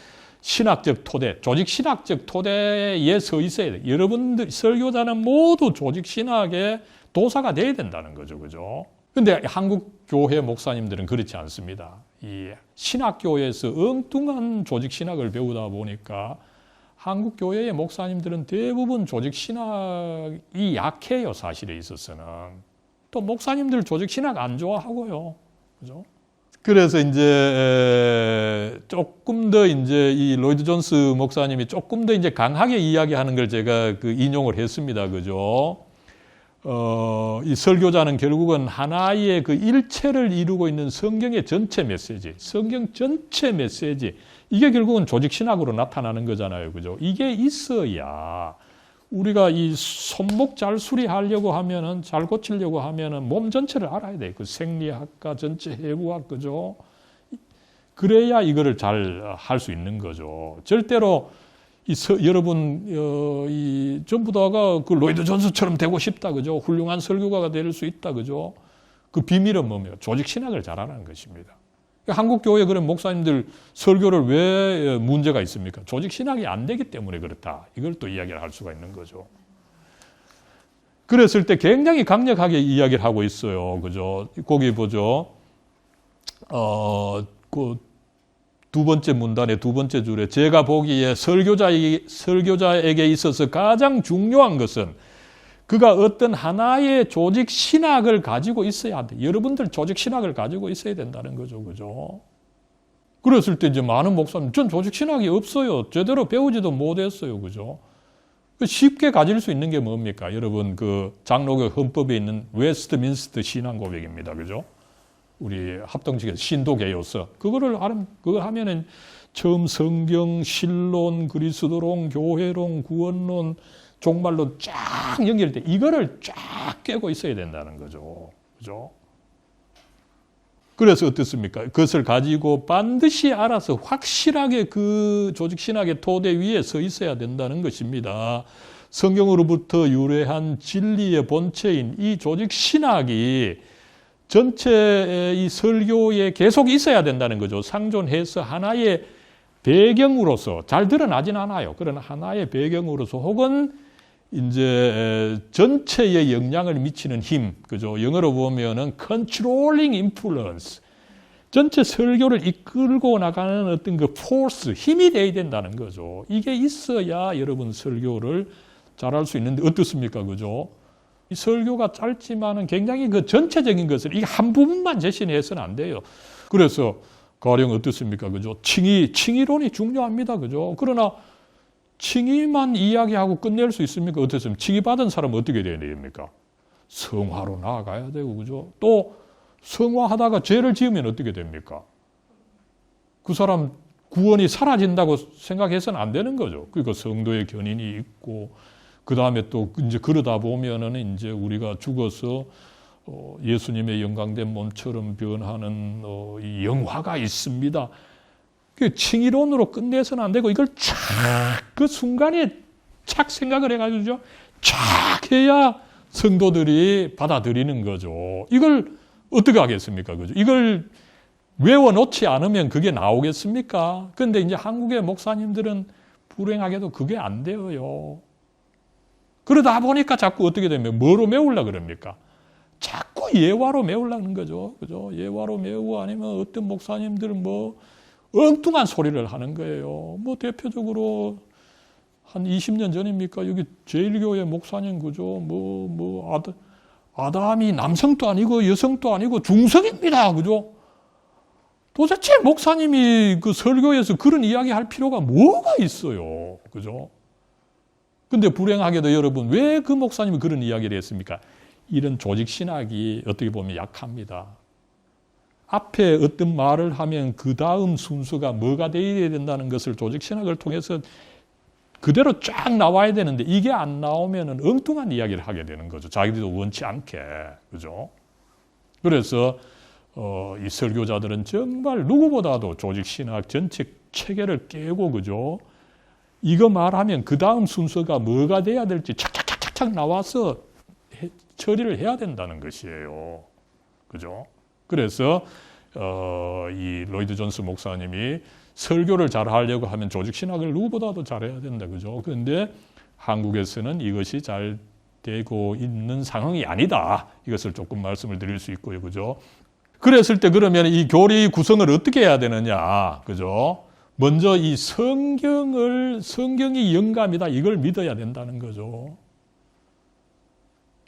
Speaker 1: 신학적 토대, 조직 신학적 토대에 서 있어야 돼요. 여러분들, 설교자는 모두 조직 신학의 도사가 돼야 된다는 거죠. 그죠? 근데 한국 교회 목사님들은 그렇지 않습니다. 이 신학교에서 엉뚱한 조직 신학을 배우다 보니까 한국 교회의 목사님들은 대부분 조직 신학이 약해요. 사실에 있어서는. 또 목사님들 조직 신학 안 좋아하고요. 그죠? 그래서 이제 조금 더 이제 이 로이드 존스 목사님이 조금 더 이제 강하게 이야기하는 걸 제가 인용을 했습니다. 그죠? 이 설교자는 결국은 하나의 그 일체를 이루고 있는 성경의 전체 메시지, 성경 전체 메시지, 이게 결국은 조직 신학으로 나타나는 거잖아요. 그죠? 이게 있어야 우리가 이 손목 잘 수리하려고 하면은, 잘 고치려고 하면은 몸 전체를 알아야 돼. 그 생리학과 전체 해부학, 그죠? 그래야 이거를 잘 할 수 있는 거죠. 절대로 여러분, 전부 다가 그 로이드 존스처럼 되고 싶다, 그죠? 훌륭한 설교가가 될 수 있다, 그죠? 그 비밀은 뭡니까? 조직 신학을 잘하는 것입니다. 한국 교회 그런 목사님들 설교를 왜 문제가 있습니까? 조직 신학이 안 되기 때문에 그렇다. 이걸 또 이야기를 할 수가 있는 거죠. 그랬을 때 굉장히 강력하게 이야기를 하고 있어요. 그죠? 거기 보죠. 그 두 번째 문단의 두 번째 줄에 제가 보기에 설교자에게 있어서 가장 중요한 것은 그가 어떤 하나의 조직 신학을 가지고 있어야 돼. 여러분들 조직 신학을 가지고 있어야 된다는 거죠. 그죠? 그랬을 때 이제 많은 목사님, 전 조직 신학이 없어요. 제대로 배우지도 못했어요. 그죠? 쉽게 가질 수 있는 게 뭡니까? 여러분, 그 장로교 헌법에 있는 웨스트민스터 신앙 고백입니다. 그죠? 우리 합동측에서 신도개요서. 그걸 하면은 처음 성경, 신론, 그리스도론, 교회론, 구원론, 종말론 쫙 연결돼. 이거를 쫙 깨고 있어야 된다는 거죠. 그죠? 그래서 어떻습니까? 그것을 가지고 반드시 알아서 확실하게 그 조직신학의 토대 위에 서 있어야 된다는 것입니다. 성경으로부터 유래한 진리의 본체인 이 조직신학이 전체 이 설교에 계속 있어야 된다는 거죠. 상존해서 하나의 배경으로서 잘 드러나진 않아요. 그러나 하나의 배경으로서 혹은 이제 전체에 영향을 미치는 힘, 그죠? 영어로 보면은 controlling influence. 전체 설교를 이끌고 나가는 어떤 그 force, 힘이 돼야 된다는 거죠. 이게 있어야 여러분 설교를 잘할 수 있는데 어떻습니까? 그죠? 이 설교가 짧지만은 굉장히 그 전체적인 것을 이 한 부분만 제시해서는 안 돼요. 그래서 가령 어떻습니까? 그죠? 칭의론이 중요합니다. 그죠? 그러나 칭의만 이야기하고 끝낼 수 있습니까? 어떻습니까? 칭의 받은 사람은 어떻게 돼야 됩니까? 성화로 나아가야 되고, 그죠? 또 성화하다가 죄를 지으면 어떻게 됩니까? 그 사람 구원이 사라진다고 생각해서는 안 되는 거죠. 그러니까 성도의 견인이 있고, 그 다음에 또 이제 그러다 보면은 이제 우리가 죽어서 예수님의 영광된 몸처럼 변하는 이 영화가 있습니다. 그 칭의론으로 끝내서는 안 되고 이걸 착 그 순간에 착 생각을 해가지고 착 해야 성도들이 받아들이는 거죠. 이걸 어떻게 하겠습니까? 그죠? 이걸 외워놓지 않으면 그게 나오겠습니까? 그런데 이제 한국의 목사님들은 불행하게도 그게 안 돼요. 그러다 보니까 자꾸 어떻게 되면 뭐로 메우려고 그럽니까? 자꾸 예화로 메우려는 거죠. 그죠? 예화로 메우고 아니면 어떤 목사님들은 뭐 엉뚱한 소리를 하는 거예요. 뭐 대표적으로 한 20년 전입니까? 여기 제일교회 목사님 그죠? 아담이 남성도 아니고 여성도 아니고 중성입니다. 그죠? 도대체 목사님이 그 설교에서 그런 이야기 할 필요가 뭐가 있어요. 그죠? 근데 불행하게도 여러분, 왜 그 목사님이 그런 이야기를 했습니까? 이런 조직 신학이 어떻게 보면 약합니다. 앞에 어떤 말을 하면 그 다음 순서가 뭐가 되어야 된다는 것을 조직 신학을 통해서 그대로 쫙 나와야 되는데 이게 안 나오면은 엉뚱한 이야기를 하게 되는 거죠. 자기들도 원치 않게. 그죠? 그래서 이 설교자들은 정말 누구보다도 조직 신학 전체 체계를 깨고, 그죠? 이거 말하면 그 다음 순서가 뭐가 돼야 될지 착착착착 나와서 처리를 해야 된다는 것이에요. 그죠? 그래서 이 로이드 존스 목사님이 설교를 잘 하려고 하면 조직 신학을 누구보다도 잘해야 된다. 그죠? 그런데 한국에서는 이것이 잘 되고 있는 상황이 아니다. 이것을 조금 말씀을 드릴 수 있고요. 그죠? 그랬을 때 그러면 이 교리 구성을 어떻게 해야 되느냐. 그죠? 먼저 이 성경이 영감이다. 이걸 믿어야 된다는 거죠.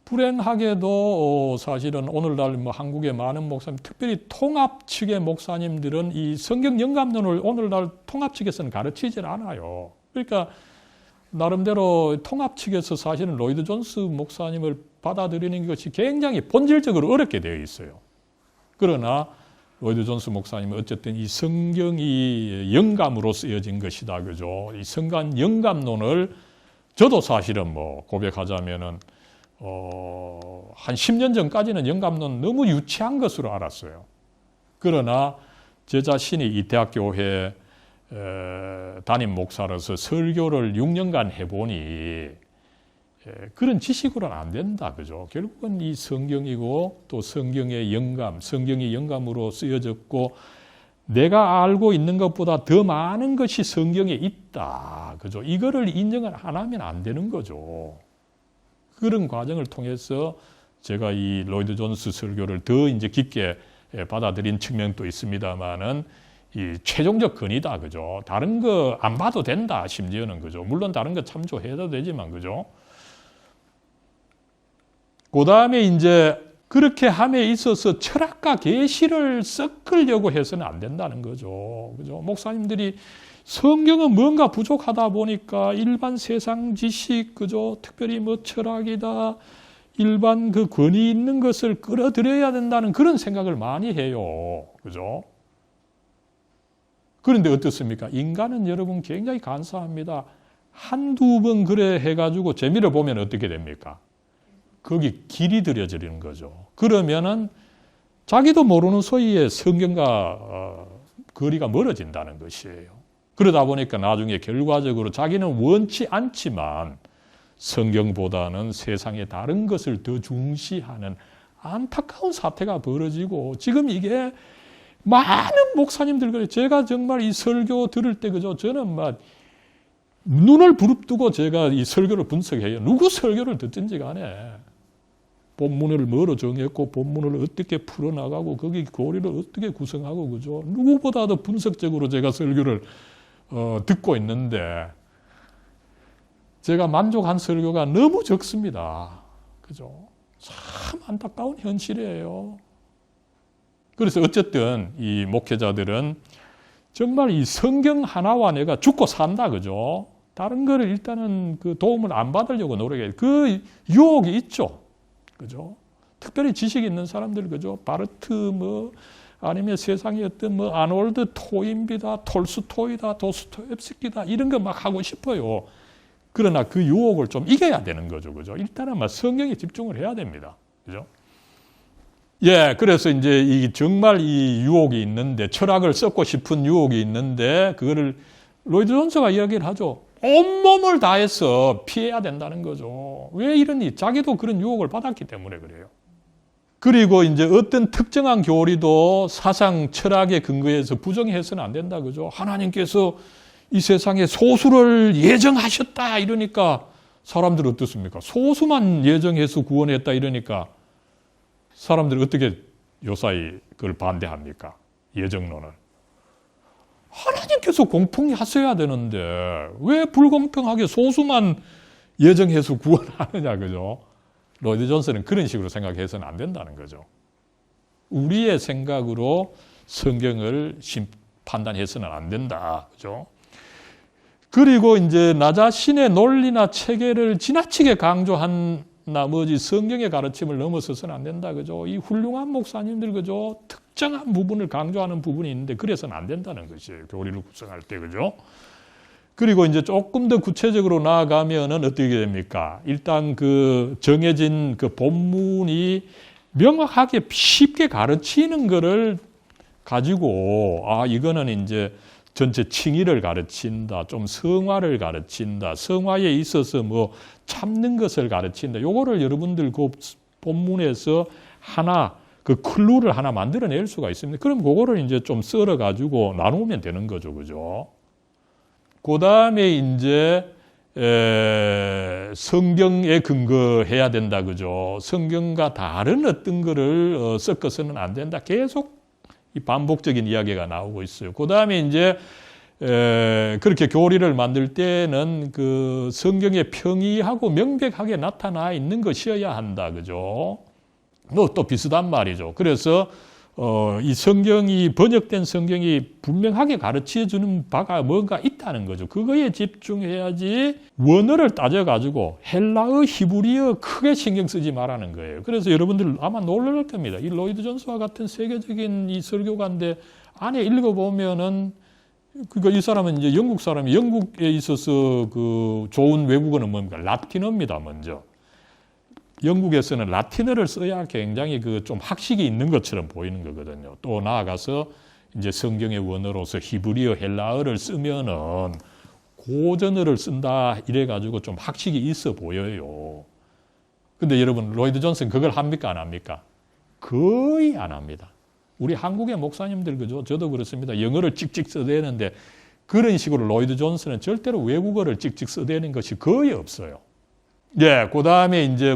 Speaker 1: 불행하게도 사실은 오늘날 뭐 한국의 많은 목사님, 특별히 통합 측의 목사님들은 이 성경 영감론을 오늘날 통합 측에서는 가르치질 않아요. 그러니까 나름대로 통합 측에서 사실은 로이드 존스 목사님을 받아들이는 것이 굉장히 본질적으로 어렵게 되어 있어요. 그러나 로이드 존스 목사님은 어쨌든 이 성경이 영감으로 쓰여진 것이다. 그죠? 이 성간 영감론을 저도 사실은 뭐 고백하자면은 한 10년 전까지는 영감론 너무 유치한 것으로 알았어요. 그러나 제 자신이 이 대학교회 담임 목사로서 설교를 6년간 해보니 그런 지식으로는 안 된다. 그죠? 결국은 이 성경이고 또 성경의 영감, 성경이 영감으로 쓰여졌고 내가 알고 있는 것보다 더 많은 것이 성경에 있다. 그죠? 이거를 인정을 안 하면 안 되는 거죠. 그런 과정을 통해서 제가 이 로이드 존스 설교를 더 이제 깊게 받아들인 측면도 있습니다만은 이 최종적 근이다. 그죠? 다른 거 안 봐도 된다. 심지어는 그죠? 물론 다른 거 참조해도 되지만 그죠? 그 다음에 이제 그렇게 함에 있어서 철학과 계시를 섞으려고 해서는 안 된다는 거죠. 그죠? 목사님들이 성경은 뭔가 부족하다 보니까 일반 세상 지식, 그죠? 특별히 뭐 철학이다, 일반 그 권위 있는 것을 끌어들여야 된다는 그런 생각을 많이 해요. 그죠? 그런데 어떻습니까? 인간은 여러분 굉장히 간사합니다. 한두 번 그래 해가지고 재미를 보면 어떻게 됩니까? 거기 길이 들여지는 거죠. 그러면은 자기도 모르는 소리에 성경과 거리가 멀어진다는 것이에요. 그러다 보니까 나중에 결과적으로 자기는 원치 않지만 성경보다는 세상의 다른 것을 더 중시하는 안타까운 사태가 벌어지고 지금 이게 많은 목사님들 그래요. 제가 정말 이 설교 들을 때 그죠? 저는 막 눈을 부릅뜨고 제가 이 설교를 분석해요. 누구 설교를 듣든지 간에 본문을 뭐로 정했고 본문을 어떻게 풀어나가고 거기 교리를 어떻게 구성하고 그죠? 누구보다도 분석적으로 제가 설교를 듣고 있는데 제가 만족한 설교가 너무 적습니다. 그죠? 참 안타까운 현실이에요. 그래서 어쨌든 이 목회자들은 정말 이 성경 하나와 내가 죽고 산다. 그죠? 다른 거를 일단은 그 도움을 안 받으려고 노력해요. 그 유혹이 있죠. 그죠? 특별히 지식 있는 사람들, 그죠? 바르트 뭐, 아니면 세상에 어떤 뭐, 아놀드 토인비다, 톨스토이다, 도스토옙스키다, 이런 거 막 하고 싶어요. 그러나 그 유혹을 좀 이겨야 되는 거죠. 그죠? 일단은 막 성경에 집중을 해야 됩니다. 그죠? 예, 그래서 이제 정말 이 유혹이 있는데, 철학을 썩고 싶은 유혹이 있는데, 그거를 로이드 존스가 이야기를 하죠. 온몸을 다해서 피해야 된다는 거죠. 왜 이러니? 자기도 그런 유혹을 받았기 때문에 그래요. 그리고 이제 어떤 특정한 교리도 사상 철학에 근거해서 부정해서는 안 된다. 그죠? 하나님께서 이 세상에 소수를 예정하셨다 이러니까 사람들 어떻습니까? 소수만 예정해서 구원했다 이러니까 사람들이 어떻게 요사이 그걸 반대합니까? 예정론을. 하나님께서 공평히 하셔야 되는데 왜 불공평하게 소수만 예정해서 구원하느냐. 그죠? 로이드 존스는 그런 식으로 생각해서는 안 된다는 거죠. 우리의 생각으로 성경을 판단해서는 안 된다. 그죠? 그리고 이제 나 자신의 논리나 체계를 지나치게 강조한 나머지 성경의 가르침을 넘어서서는 안 된다. 그죠? 이 훌륭한 목사님들, 그죠? 특정한 부분을 강조하는 부분이 있는데 그래서는 안 된다는 것이에요. 교리를 구성할 때. 그죠? 그리고 이제 조금 더 구체적으로 나아가면은 어떻게 됩니까? 일단 그 정해진 그 본문이 명확하게 쉽게 가르치는 거를 가지고, 이거는 이제 전체 칭의를 가르친다, 좀 성화를 가르친다, 성화에 있어서 뭐 참는 것을 가르친다. 요거를 여러분들 그 본문에서 하나, 그 클루를 하나 만들어낼 수가 있습니다. 그럼 그거를 이제 좀 썰어가지고 나누면 되는 거죠. 그죠? 그 다음에 이제, 성경에 근거해야 된다. 그죠? 성경과 다른 어떤 거를 섞어서는 안 된다. 계속 이 반복적인 이야기가 나오고 있어요. 그 다음에 이제, 그렇게 교리를 만들 때는 그 성경에 평이하고 명백하게 나타나 있는 것이어야 한다. 그죠? 또 비슷한 말이죠. 그래서, 이 성경이, 번역된 성경이 분명하게 가르쳐 주는 바가 뭔가 있다는 거죠. 그거에 집중해야지 원어를 따져가지고 헬라어, 히브리어 크게 신경 쓰지 말라는 거예요. 그래서 여러분들 아마 놀랄 겁니다. 이 로이드 존스와 같은 세계적인 이 설교가인데 안에 읽어보면은 이 사람은 이제 영국 사람이 영국에 있어서 그 좋은 외국어는 뭡니까? 라틴어입니다, 먼저. 영국에서는 라틴어를 써야 굉장히 그 좀 학식이 있는 것처럼 보이는 거거든요. 또 나아가서 이제 성경의 원어로서 히브리어, 헬라어를 쓰면은 고전어를 쓴다 이래가지고 좀 학식이 있어 보여요. 근데 여러분, 로이드 존스는 그걸 합니까? 안 합니까? 거의 안 합니다. 우리 한국의 목사님들, 그죠? 저도 그렇습니다. 영어를 찍찍 써대는데 그런 식으로 로이드 존스는 절대로 외국어를 찍찍 써대는 것이 거의 없어요. 예, 그 다음에 이제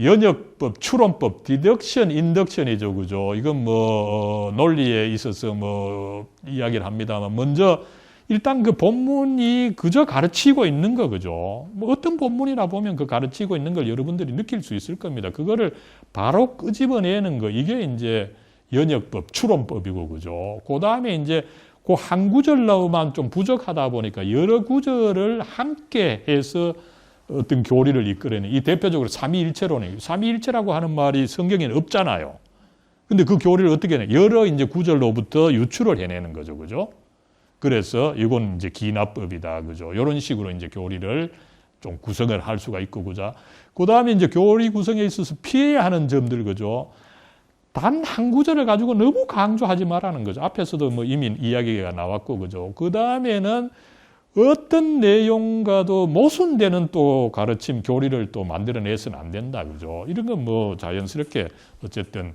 Speaker 1: 연역법, 추론법, 디덕션, 인덕션이죠. 그죠? 이건 논리에 있어서 이야기를 합니다만, 먼저, 일단 그 본문이 그저 가르치고 있는 거, 그죠? 어떤 본문이라 보면 그 가르치고 있는 걸 여러분들이 느낄 수 있을 겁니다. 그거를 바로 끄집어내는 거, 이게 이제 연역법, 추론법이고, 그죠? 그 다음에 이제 그 한 구절로만 좀 부족하다 보니까 여러 구절을 함께 해서 어떤 교리를 이끌어내는, 이 대표적으로 삼위일체론이에요. 삼위일체라고 하는 말이 성경에는 없잖아요. 근데 그 교리를 어떻게 해내? 여러 이제 구절로부터 유출을 해내는 거죠. 그죠? 그래서 이건 이제 기납법이다. 그죠? 이런 식으로 이제 교리를 좀 구성을 할 수가 있고, 그죠? 그 다음에 이제 교리 구성에 있어서 피해야 하는 점들, 그죠? 단 한 구절을 가지고 너무 강조하지 말라는 거죠. 앞에서도 이미 이야기가 나왔고, 그죠? 그 다음에는 어떤 내용과도 모순되는 또 가르침, 교리를 또 만들어내서는 안 된다, 그죠? 이런 건 자연스럽게 어쨌든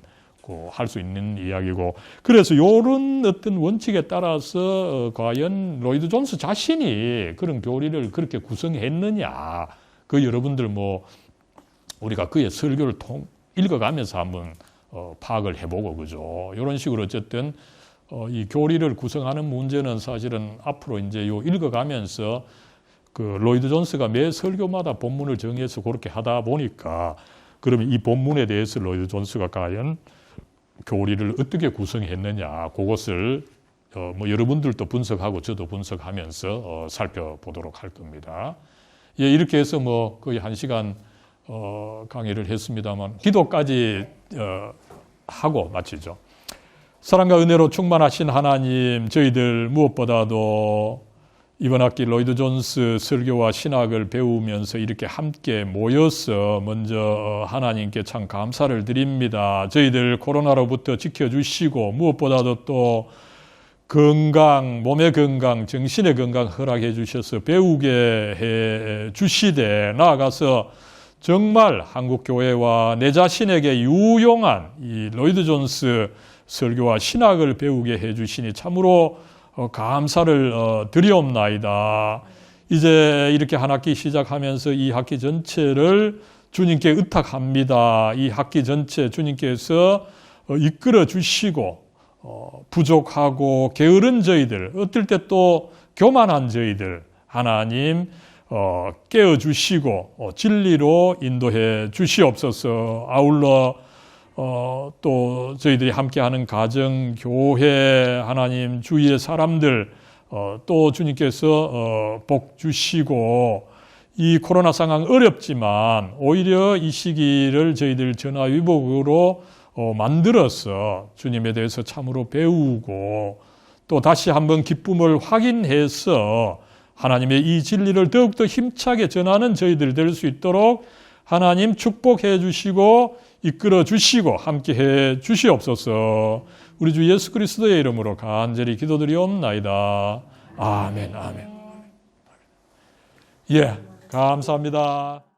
Speaker 1: 할 수 있는 이야기고. 그래서 이런 어떤 원칙에 따라서 과연 로이드 존스 자신이 그런 교리를 그렇게 구성했느냐. 그 여러분들 우리가 그의 설교를 읽어가면서 한번 파악을 해보고, 그죠? 이런 식으로 어쨌든, 이 교리를 구성하는 문제는 사실은 앞으로 이제 읽어가면서 그 로이드 존스가 매 설교마다 본문을 정해서 그렇게 하다 보니까 그러면 이 본문에 대해서 로이드 존스가 과연 교리를 어떻게 구성했느냐 그것을 뭐 여러분들도 분석하고 저도 분석하면서 살펴보도록 할 겁니다. 예, 이렇게 해서 뭐 거의 1시간 강의를 했습니다만 기도까지 하고 마치죠. 사랑과 은혜로 충만하신 하나님, 저희들 무엇보다도 이번 학기 로이드 존스 설교와 신학을 배우면서 이렇게 함께 모여서 먼저 하나님께 참 감사를 드립니다. 저희들 코로나로부터 지켜주시고 무엇보다도 또 건강, 몸의 건강, 정신의 건강 허락해 주셔서 배우게 해 주시되 나아가서 정말 한국교회와 내 자신에게 유용한 이 로이드 존스 설교와 신학을 배우게 해 주시니 참으로 감사를 드리옵나이다. 이제 이렇게 한 학기 시작하면서 이 학기 전체를 주님께 의탁합니다. 이 학기 전체 주님께서 이끌어 주시고 부족하고 게으른 저희들, 어떨 때 또 교만한 저희들 하나님 깨어주시고 진리로 인도해 주시옵소서. 아울러 또 저희들이 함께하는 가정, 교회, 하나님 주위의 사람들 또 주님께서 복 주시고 이 코로나 상황 어렵지만 오히려 이 시기를 저희들 전화위복으로 만들어서 주님에 대해서 참으로 배우고 또 다시 한번 기쁨을 확인해서 하나님의 이 진리를 더욱더 힘차게 전하는 저희들 될 수 있도록 하나님 축복해 주시고 이끌어 주시고 함께해 주시옵소서. 우리 주 예수 그리스도의 이름으로 간절히 기도드리옵나이다. 아멘, 아멘. 예, 감사합니다.